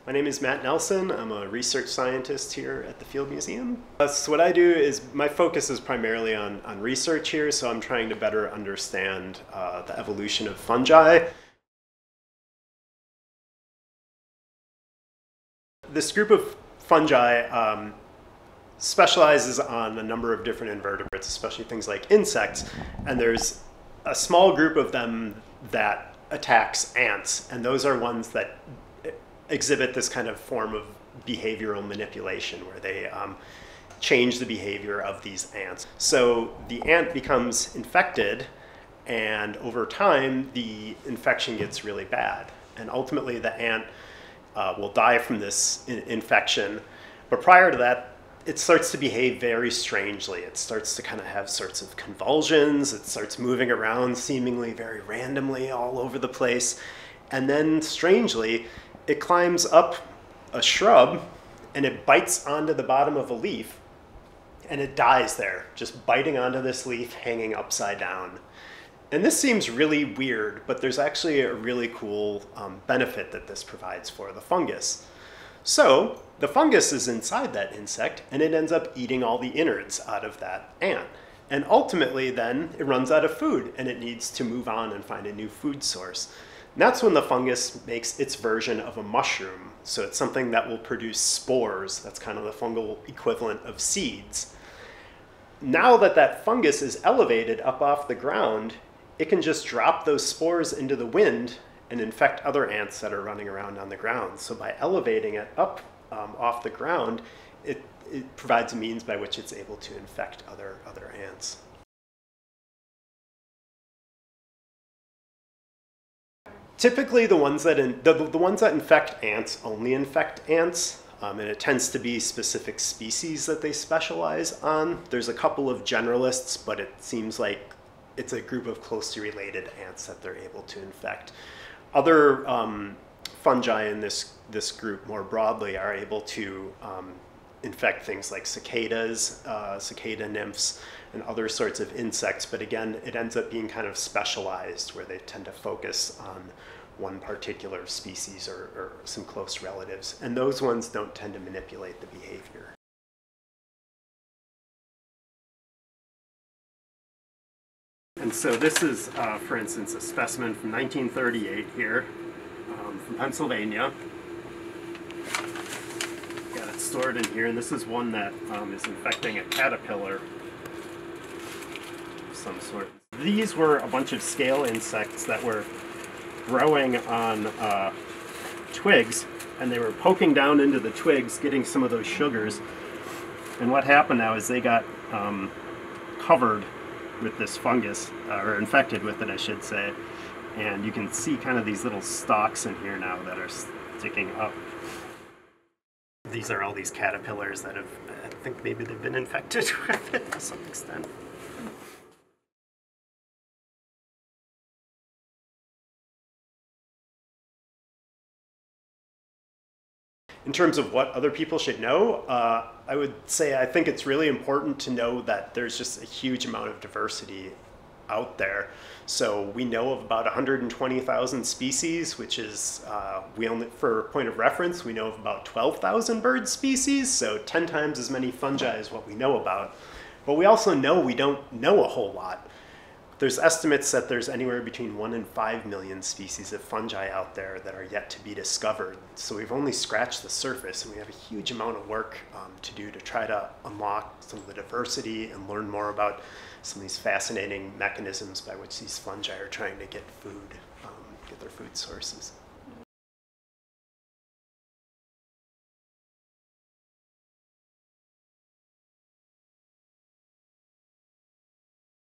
My name is Matt Nelson. I'm a research scientist here at the Field Museum. So what I do is, my focus is primarily on research here, so I'm trying to better understand the evolution of fungi. This group of fungi specializes on a number of different invertebrates, especially things like insects, and there's a small group of them that attacks ants, and those are ones that exhibit this kind of form of behavioral manipulation where they change the behavior of these ants. So the ant becomes infected, and over time the infection gets really bad, and ultimately the ant will die from this infection. But prior to that, it starts to behave very strangely. It starts to kind of have sorts of convulsions. It starts moving around seemingly very randomly all over the place. And then strangely, it climbs up a shrub and it bites onto the bottom of a leaf and it dies there, just biting onto this leaf hanging upside down. And this seems really weird, but there's actually a really cool benefit that this provides for the fungus. So the fungus is inside that insect and it ends up eating all the innards out of that ant. And ultimately then it runs out of food and it needs to move on and find a new food source. And that's when the fungus makes its version of a mushroom. So it's something that will produce spores. That's kind of the fungal equivalent of seeds. Now that that fungus is elevated up off the ground, it can just drop those spores into the wind and infect other ants that are running around on the ground. So by elevating it up off the ground, it provides a means by which it's able to infect other ants. Typically, the ones that infect ants only infect ants, and it tends to be specific species that they specialize on. There's a couple of generalists, but it seems like it's a group of closely related ants that they're able to infect. Other fungi in this group more broadly are able to infect things like cicadas, cicada nymphs, and other sorts of insects. But again, it ends up being kind of specialized where they tend to focus on one particular species or some close relatives. And those ones don't tend to manipulate the behavior. And so this is, for instance, a specimen from 1938 here, from Pennsylvania. Got it stored in here, and this is one that is infecting a caterpillar of some sort. These were a bunch of scale insects that were growing on twigs, and they were poking down into the twigs, getting some of those sugars. And what happened now is they got covered with this fungus, or infected with it, I should say. And you can see kind of these little stalks in here now that are sticking up. These are all these caterpillars that have, I think maybe they've been infected with it to some extent. In terms of what other people should know, I would say I think it's really important to know that there's just a huge amount of diversity out there. So we know of about 120,000 species, which is, for a point of reference, we know of about 12,000 bird species, so 10 times as many fungi as what we know about. But we also know we don't know a whole lot. There's estimates that there's anywhere between 1 and 5 million species of fungi out there that are yet to be discovered. So we've only scratched the surface, and we have a huge amount of work to do to try to unlock some of the diversity and learn more about some of these fascinating mechanisms by which these fungi are trying to get food, get their food sources.